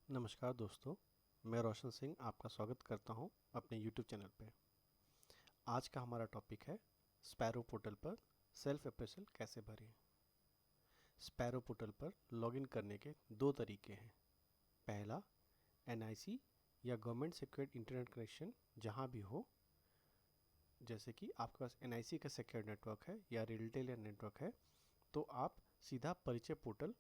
नमस्कार दोस्तों, मैं रोशन सिंह आपका स्वागत करता हूं अपने YouTube चैनल पे। आज का हमारा टॉपिक है स्पैरो पोर्टल पर सेल्फ अप्रेजल कैसे भरें। स्पैरो पोर्टल पर लॉगिन करने के दो तरीके हैं। पहला, NIC या गवर्नमेंट सिक्योर्ड इंटरनेट कनेक्शन जहां भी हो, जैसे कि आपके पास NIC का सिक्योर्ड नेटवर्क है या रेलटेल नेटवर्क है, तो आप सीधा परिचय पोर्टल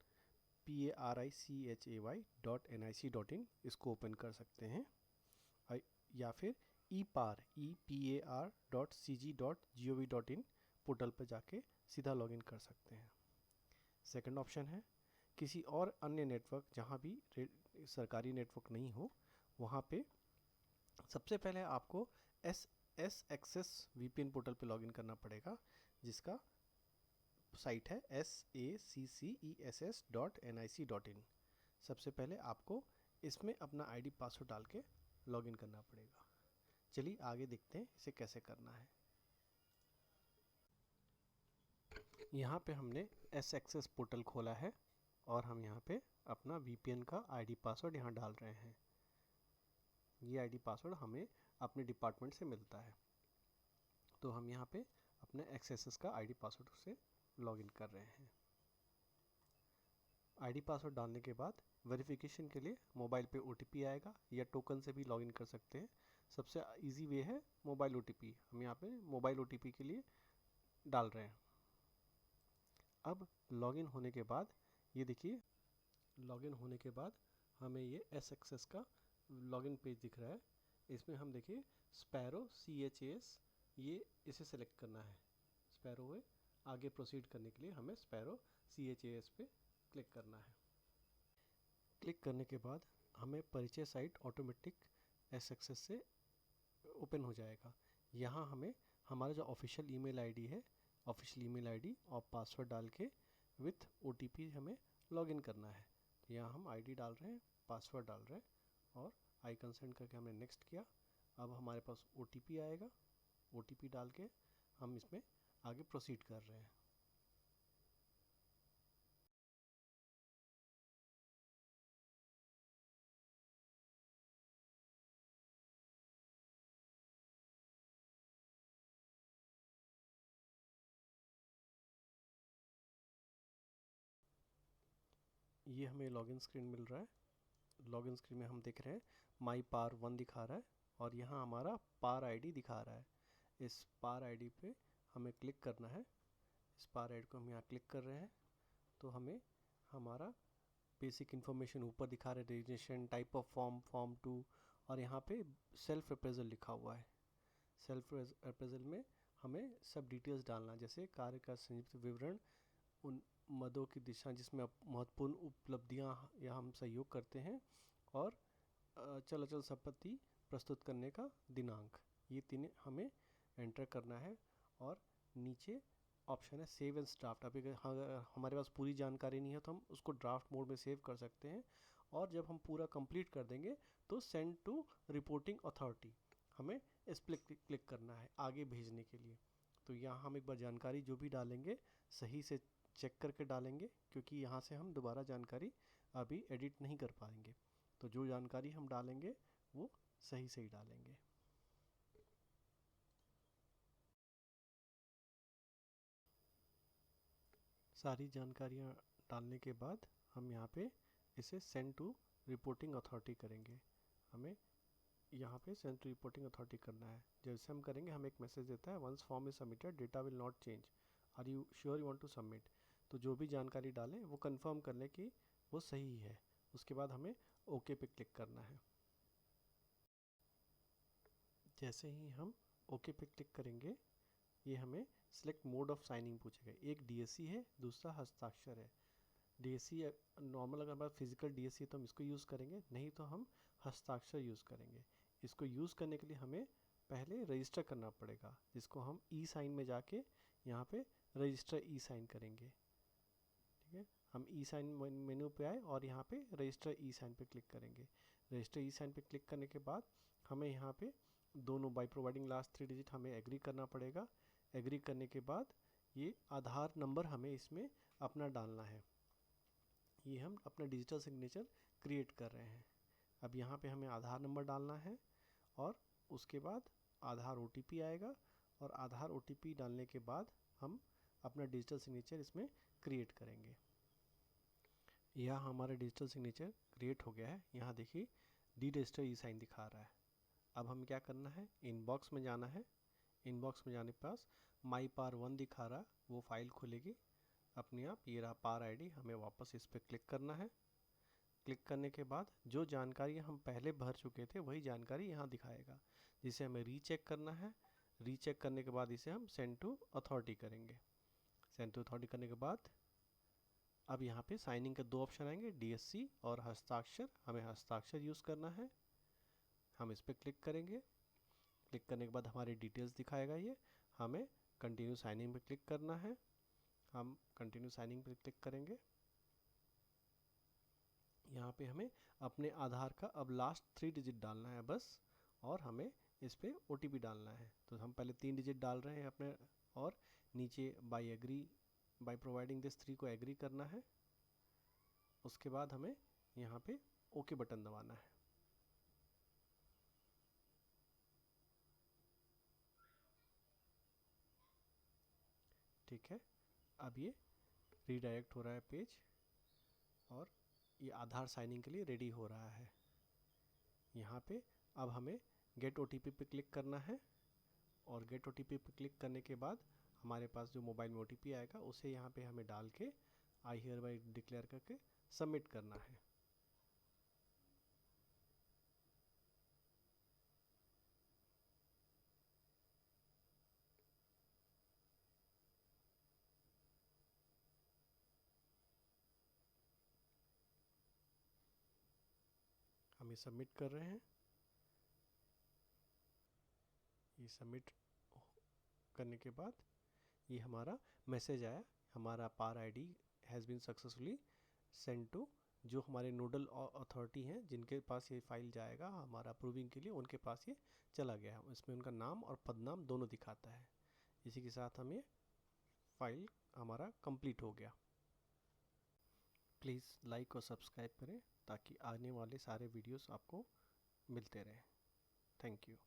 parichay.nic.in इसको ओपन कर सकते हैं, या फिर epar.cg.gov.in पोर्टल पर जाके सीधा लॉगिन कर सकते हैं। सेकंड ऑप्शन है किसी और अन्य नेटवर्क जहां भी सरकारी नेटवर्क नहीं हो, वहां पे सबसे पहले आपको एस एक्सेस VPN पोर्टल पे लॉगिन करना पड़ेगा, जिसका साइट है sacces.nic.in। सबसे पहले आपको इसमें अपना आईडी पासवर्ड डाल के लॉगिन करना पड़ेगा। चलिए आगे देखते हैं इसे कैसे करना है। यहाँ पे हमने एस एक्सेस पोर्टल खोला है और हम यहाँ पे अपना VPN का आईडी पासवर्ड यहाँ डाल रहे हैं। ये आईडी पासवर्ड हमें अपने डिपार्टमेंट से मिलता है, तो हम यहाँ पे अपने एक्सेस का आईडी पासवर्ड से लॉगिन कर रहे हैं। आईडी पासवर्ड डालने के बाद वेरिफिकेशन के लिए मोबाइल पे OTP आएगा, या टोकन से भी लॉगिन कर सकते हैं। सबसे इजी वे है मोबाइल OTP। हम यहाँ पे मोबाइल OTP के लिए डाल रहे हैं। अब लॉगिन होने के बाद ये देखिए, लॉगिन होने के बाद हमें ये एस एक्सेस का लॉगिन पेज दिख रहा है। इसमें हम देखिए स्पैरो CHAS, ये इसे सेलेक्ट करना है। स्पैरो में आगे प्रोसीड करने के लिए हमें स्पैरो CHAS पे क्लिक करना है। क्लिक करने के बाद हमें परिचय साइट ऑटोमेटिक एस एक्सेस से ओपन हो जाएगा। यहाँ हमें हमारा जो ऑफिशियल ईमेल आईडी है, ऑफिशियल ईमेल आईडी और पासवर्ड डाल के विथ OTP हमें लॉगिन करना है। यहाँ हम आईडी डाल रहे हैं, पासवर्ड डाल रहे हैं और आई कंसेंट करके हमने नेक्स्ट किया। अब हमारे पास OTP आएगा, OTP डाल के हम इसमें आगे प्रोसीड कर रहे हैं। ये हमें लॉगिन स्क्रीन मिल रहा है। लॉगिन स्क्रीन में हम देख रहे हैं माई पार 1 दिखा रहा है और यहाँ हमारा पार आईडी दिखा रहा है। इस पार आईडी पे हमें क्लिक करना है। इस पार आईडी को हम यहाँ क्लिक कर रहे हैं तो हमें हमारा बेसिक इन्फॉर्मेशन ऊपर दिखा रहा है, registration, type of form, form 2, और यहाँ पे सेल्फ अप्रेजल लिखा हुआ है। सेल्फ अप्रेजल में हमें सब डिटेल्स डालना, जैसे कार्य का संक्षिप्त विवरण, उन मदों की दिशा जिसमें महत्वपूर्ण उपलब्धियां या हम सहयोग करते हैं, और चल अचल संपत्ति प्रस्तुत करने का दिनांक, ये तीन हमें एंटर करना है। और नीचे ऑप्शन है सेव एंड ड्राफ्ट। अभी अगर हमारे पास पूरी जानकारी नहीं है तो हम उसको ड्राफ्ट मोड में सेव कर सकते हैं, और जब हम पूरा कंप्लीट कर देंगे तो सेंड टू रिपोर्टिंग अथॉरिटी, हमें इस पर क्लिक करना है आगे भेजने के लिए। तो यहाँ हम एक बार जानकारी जो भी डालेंगे सही से चेक करके डालेंगे, क्योंकि यहाँ से हम दोबारा जानकारी अभी एडिट नहीं कर पाएंगे। तो जो जानकारी हम डालेंगे वो सही सही डालेंगे। सारी जानकारियाँ डालने के बाद हम यहाँ पे इसे सेंड टू रिपोर्टिंग अथॉरिटी करेंगे। हमें यहाँ पे सेंड टू रिपोर्टिंग अथॉरिटी करना है। जैसे हम करेंगे हमें एक मैसेज देता है, once form is submitted data will not change, are you sure you want to submit. तो जो भी जानकारी डालें वो कंफर्म कर लें कि वो सही है। उसके बाद हमें ओके पे क्लिक करना है। जैसे ही हम ओके पे क्लिक करेंगे, ये हमें सिलेक्ट मोड ऑफ साइनिंग पूछेगा। एक DSC है, दूसरा हस्ताक्षर है। DSC नॉर्मल, अगर हमारा फिजिकल DSC है तो हम इसको यूज़ करेंगे, नहीं तो हम हस्ताक्षर यूज़ करेंगे। इसको यूज़ करने के लिए हमें पहले रजिस्टर करना पड़ेगा, जिसको हम E-साइन में जाके यहाँ पे रजिस्टर E-साइन करेंगे। ठीक है, हम E-साइन मेन्यू पे आए और यहाँ पे रजिस्टर E-साइन पे क्लिक करेंगे। रजिस्टर E-साइन पे क्लिक करने के बाद हमें यहाँ पे दोनों बाई प्रोवाइडिंग लास्ट 3 डिजिट हमें एग्री करना पड़ेगा। एग्री करने के बाद ये आधार नंबर हमें इसमें अपना डालना है। ये हम अपना डिजिटल सिग्नेचर क्रिएट कर रहे हैं। अब यहाँ पे हमें आधार नंबर डालना है और उसके बाद आधार OTP आएगा और आधार OTP डालने के बाद हम अपना डिजिटल सिग्नेचर इसमें क्रिएट करेंगे। यह हमारा डिजिटल सिग्नेचर क्रिएट हो गया है। यहाँ देखिए डी रजिस्टर ई साइन दिखा रहा है। अब हम क्या करना है, इनबॉक्स में जाना है। इनबॉक्स में जाने के पास माई पार 1 दिखा रहा, वो फाइल खुलेगी अपने आप। ये रहा पार आईडी, हमें वापस इस पर क्लिक करना है। क्लिक करने के बाद जो जानकारी हम पहले भर चुके थे वही जानकारी यहाँ दिखाएगा, जिसे हमें रीचेक करना है। रीचेक करने के बाद इसे हम सेंड टू अथॉरिटी करेंगे। सेंड टू अथॉरिटी करने के बाद अब यहाँ पे साइनिंग के 2 ऑप्शन आएंगे, DSC और हस्ताक्षर। हमें हस्ताक्षर यूज़ करना है। हम इस पर क्लिक करेंगे। क्लिक करने के बाद हमारी डिटेल्स दिखाएगा ये। हमें कंटिन्यू साइनिंग पे क्लिक करना है। हम कंटिन्यू साइनिंग पे क्लिक करेंगे। यहाँ पे हमें अपने आधार का अब लास्ट 3 डिजिट डालना है बस, और हमें इस पे OTP डालना है। तो हम पहले 3 डिजिट डाल रहे हैं अपने, और नीचे बाय प्रोवाइडिंग दिस 3 को एग्री करना है। उसके बाद हमें यहाँ पे ओके बटन दबाना है। ठीक है, अब ये रीडायरेक्ट हो रहा है पेज और ये आधार साइनिंग के लिए रेडी हो रहा है। यहाँ पे अब हमें गेट OTP पे क्लिक करना है, और गेट OTP पे क्लिक करने के बाद हमारे पास जो मोबाइल में OTP आएगा उसे यहाँ पे हमें डाल के आई हियर बाय डिक्लेयर करके सबमिट करना है। हम ये सबमिट कर रहे हैं। ये सबमिट करने के बाद ये हमारा मैसेज आया, हमारा पार ID has been successfully send to, जो हमारे नोडल अथॉरिटी हैं जिनके पास ये फाइल जाएगा हमारा अप्रूविंग के लिए, उनके पास ये चला गया है। इसमें उनका नाम और पदनाम दोनों दिखाता है। इसी के साथ हम ये फाइल हमारा कंप्लीट हो गया। प्लीज़ लाइक और सब्सक्राइब करें ताकि आने वाले सारे वीडियोस आपको मिलते रहें। Thank you.